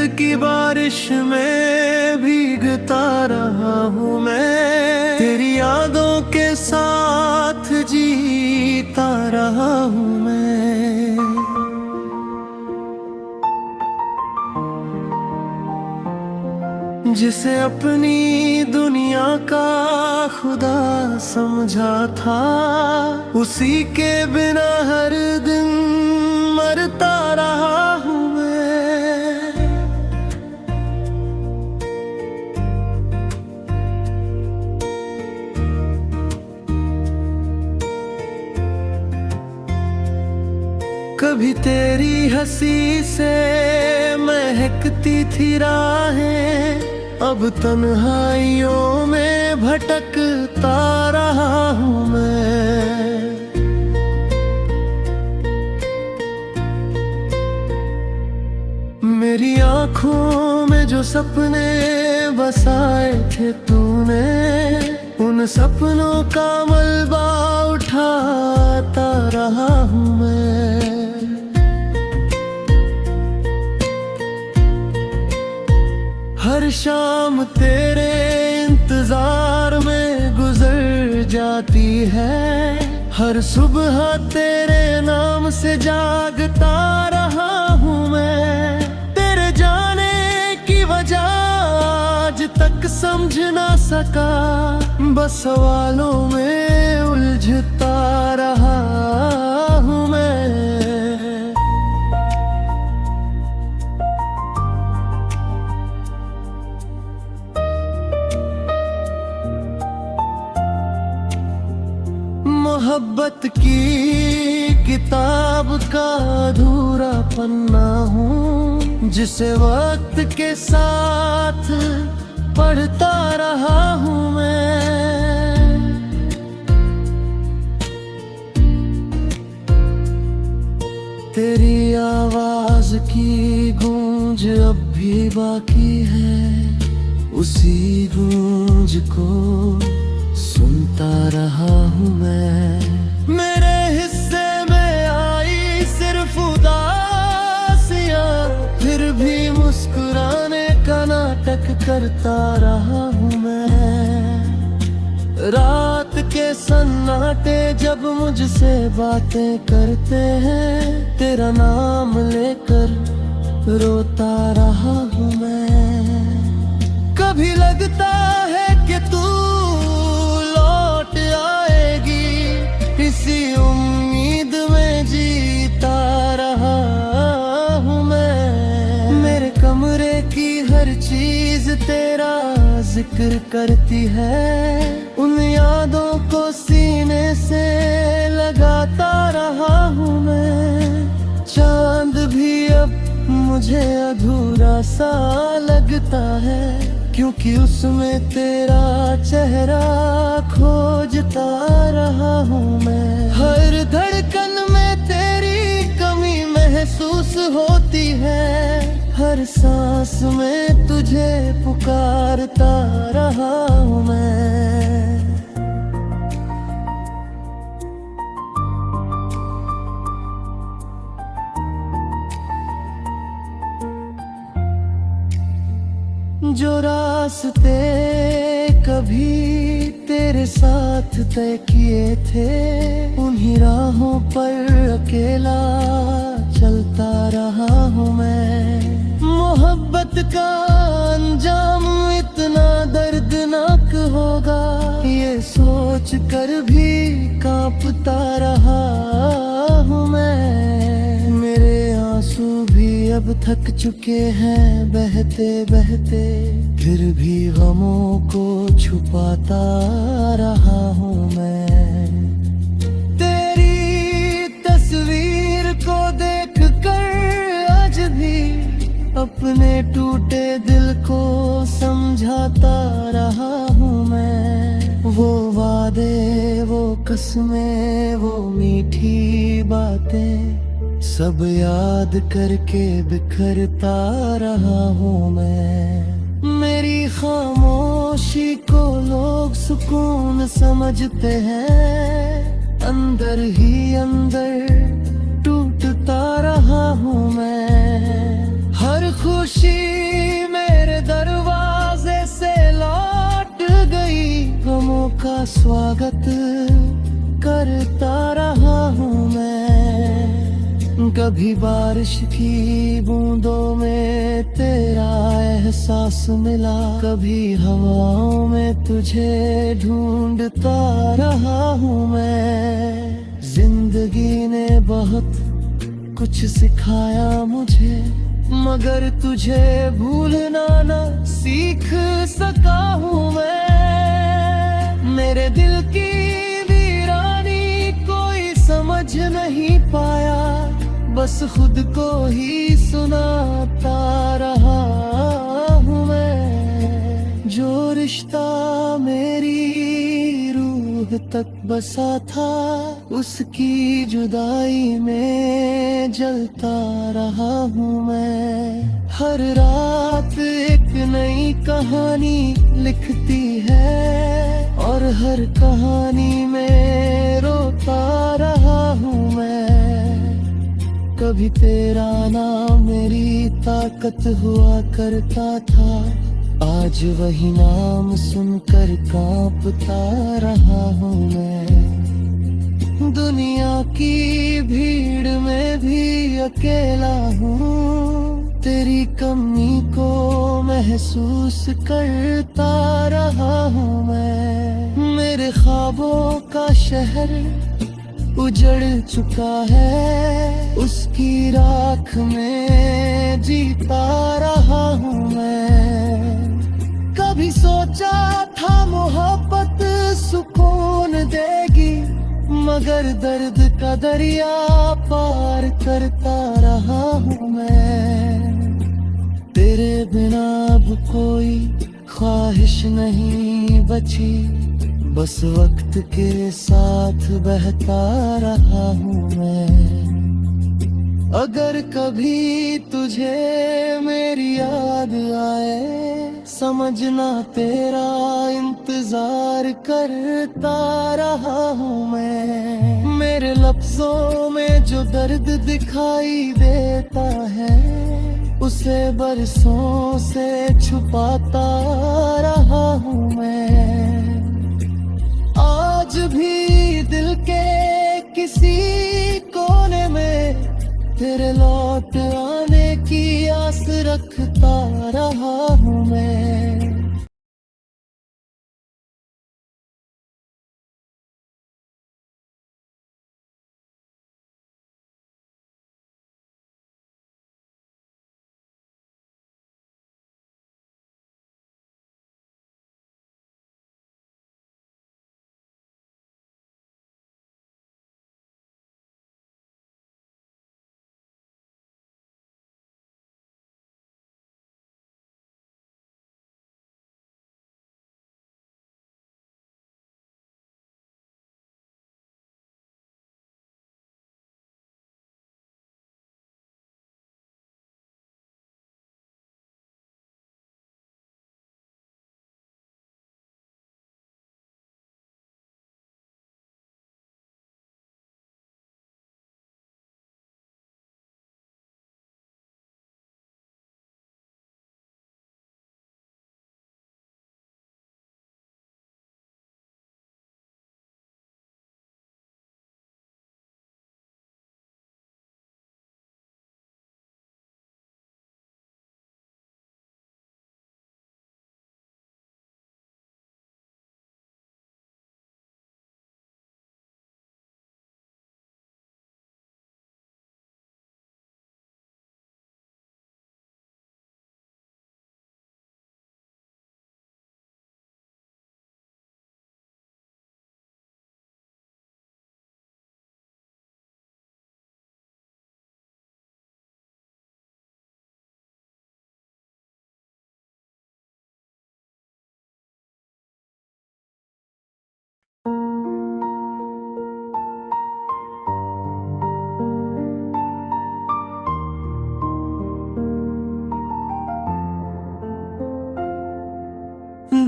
की बारिश में भीगता रहा हूँ मैं, तेरी यादों के साथ जीता रहा हूँ मैं। जिसे अपनी दुनिया का खुदा समझा था, उसी के बिना हर दिन मरता रहा हूँ मैं। कभी तेरी हंसी से महकती थी राहें, अब तन्हाइयों में भटकता रहा हूँ मैं। मेरी आँखों में जो सपने बसाए थे तूने, उन सपनों का मलबा उठाता रहा हूँ मैं। हर शाम तेरे इंतजार में गुजर जाती है, हर सुबह तेरे नाम से जागता रहा हूँ मैं। तेरे जाने की वजह आज तक समझ ना सका, बस सवालों में उलझता रहा हूँ मैं। मोहब्बत की किताब का अधूरा पन्ना हूँ, जिसे वक्त के साथ पढ़ता रहा हूँ मैं। तेरी आवाज की गूंज अब भी बाकी है, उसी गूंज को सुनता रहा हूँ मैं। मेरे हिस्से में आई सिर्फ उदासियाँ, फिर भी मुस्कुराने का नाटक करता रहा हूँ मैं। रात के सन्नाटे जब मुझसे बातें करते हैं, तेरा नाम लेकर रोता रहा हूँ मैं। कभी लगता है कि तू लौट आएगी, इसी उम्मीद में जीता रहा हूँ मैं। मेरे कमरे की हर चीज तेरा जिक्र करती है, उन यादों को सीने से लगाता रहा हूँ मैं। चांद भी अब मुझे अधूरा सा लगता है, क्योंकि उसमें तेरा चेहरा खोजता रहा हूँ मैं। हर धड़कन में तेरी कमी महसूस होती है, हर सांस में तुझे पुकारता रहा हूँ मैं। जो रास्ते कभी तेरे साथ तय किए थे, उन्हीं राहों पर अकेला चलता रहा हूँ मैं। मोहब्बत का अंजाम इतना दर्दनाक होगा, ये सोच कर भी कांपता रहा हूँ मैं। मेरे आंसू भी अब थक चुके हैं बहते बहते, फिर भी गमों को छुपाता रहा हूँ मैं। तेरी तस्वीर को देख कर आज भी अपने टूटे दिल को समझाता रहा हूँ मैं। वो वादे, वो कसमें, वो मीठी बातें सब याद करके बिखरता रहा हूँ मैं। मेरी खामोशी को लोग सुकून समझते हैं, अंदर ही अंदर टूटता रहा हूँ मैं। हर खुशी मेरे दरवाजे से लौट गई, गमों का स्वागत करता रहा हूँ मैं। कभी बारिश की बूंदों में तेरा एहसास मिला, कभी हवाओं में तुझे ढूंढता रहा हूँ मैं। जिंदगी ने बहुत कुछ सिखाया मुझे, मगर तुझे भूलना ना सीख सका हूँ मैं। मेरे दिल की वीरानी कोई समझ नहीं पाया, बस खुद को ही सुनाता रहा हूँ मैं। जो रिश्ता मेरी रूह तक बसा था, उसकी जुदाई में जलता रहा हूँ मैं। हर रात एक नई कहानी लिखती है, और हर कहानी में रोता रहा हूँ मैं। कभी तेरा नाम मेरी ताकत हुआ करता था, आज वही नाम सुनकर कांपता रहा हूँ मैं। दुनिया की भीड़ में भी अकेला हूँ, तेरी कमी को महसूस करता रहा हूँ मैं। मेरे ख्वाबों का शहर उजड़ चुका है, उसकी राख में जीता रहा हूँ मैं। कभी सोचा था मोहब्बत सुकून देगी, मगर दर्द का दरिया पार करता रहा हूँ मैं। तेरे बिना अब कोई ख्वाहिश नहीं बची, बस वक्त के साथ बहता रहा हूँ मैं। अगर कभी तुझे मेरी याद आए, समझना तेरा इंतजार करता रहा हूँ मैं। मेरे लफ्जों में जो दर्द दिखाई देता है, उसे बरसों से छुपाता रहा हूँ मैं। आज भी दिल के किसी कोने में तेरे लौट आने की आस रखता रहा हूँ मैं।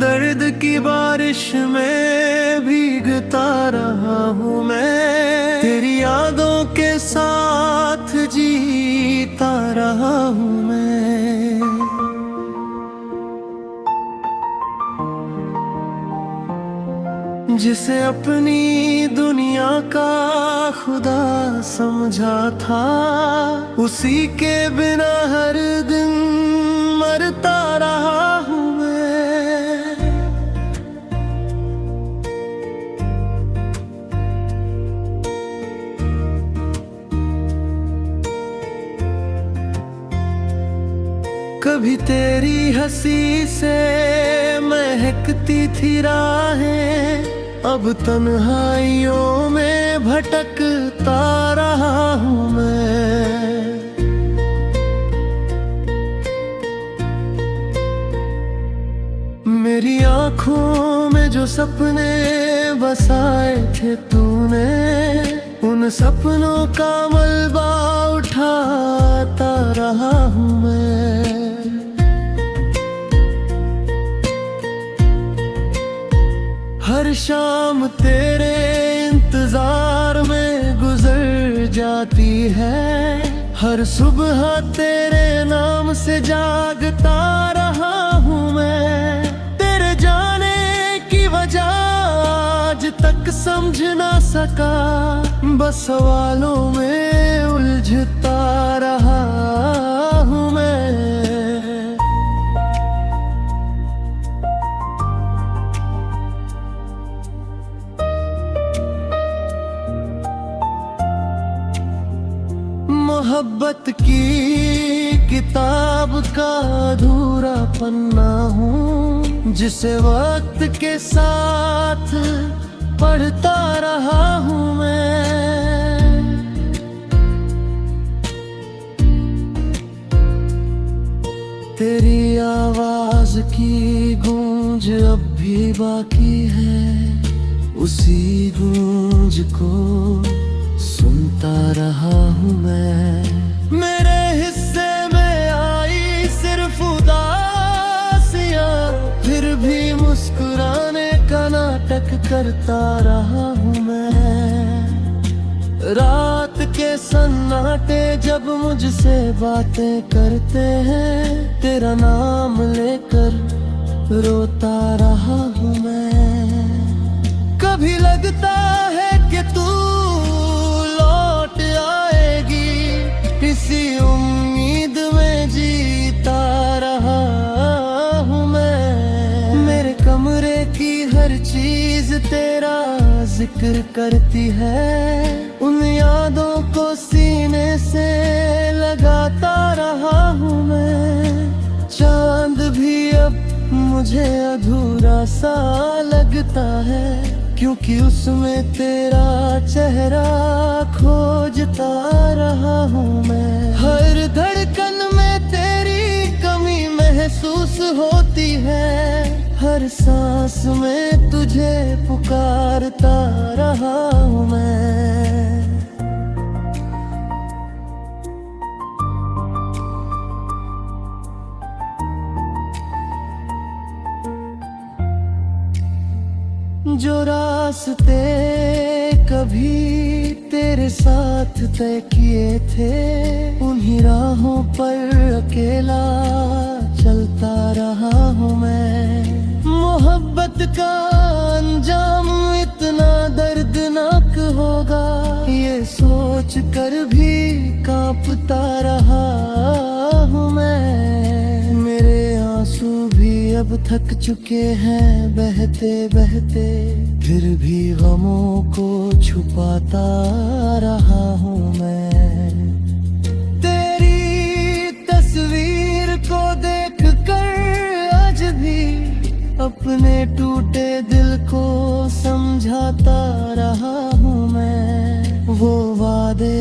दर्द की बारिश में भीगता रहा हूँ मैं, तेरी यादों के साथ जीता रहा हूँ मैं। जिसे अपनी दुनिया का खुदा समझा था, उसी के बिना हर दिन मरता रहा हूँ मैं। कभी तेरी हंसी से महकती थी राहें, अब तन्हाइयों में भटकता रहा हूँ मैं। मेरी आँखों में जो सपने बसाए थे तूने, उन सपनों का मलबा उठाता रहा हूँ मैं। हर शाम तेरे इंतजार में गुजर जाती है, हर सुबह तेरे नाम से जागता रहा हूँ मैं। तेरे जाने की वजह आज तक समझ ना सका, बस सवालों में उलझता रहा हूँ मैं। मोहब्बत की किताब का अधूरा पन्ना हूँ, जिसे वक्त के साथ पढ़ता रहा हूँ मैं। तेरी आवाज की गूंज अब भी बाकी है, उसी गूंज को सुनता रहा हूँ मैं। मेरे हिस्से में आई सिर्फ उदासियाँ, फिर भी मुस्कुराने का नाटक करता रहा हूँ मैं। रात के सन्नाटे जब मुझसे बातें करते हैं, तेरा नाम लेकर रोता रहा हूँ मैं। कभी लगता है कि तू लौट आएगी, इसी उम्मीद में जीता रहा हूँ मैं। मेरे कमरे की हर चीज तेरा जिक्र करती है, उन यादों को सीने से लगाता रहा हूँ मैं। चांद भी अब मुझे अधूरा सा लगता है, क्योंकि उसमें तेरा चेहरा खोजता रहा हूँ मैं। हर धड़कन में तेरी कमी महसूस होती है, हर सांस में तुझे पुकारता रहा हूँ मैं। जो रास्ते कभी तेरे साथ तय किए थे, उन्हीं राहों पर अकेला चलता रहा हूँ मैं। मोहब्बत का अंजाम इतना दर्दनाक होगा, ये सोच कर भी कांपता रहा हूँ मैं। मेरे आंसू भी अब थक चुके हैं बहते बहते, फिर भी गमों को छुपाता रहा हूँ मैं। तेरी तस्वीर को देख कर आज भी अपने टूटे दिल को समझाता रहा हूँ मैं। वो वादे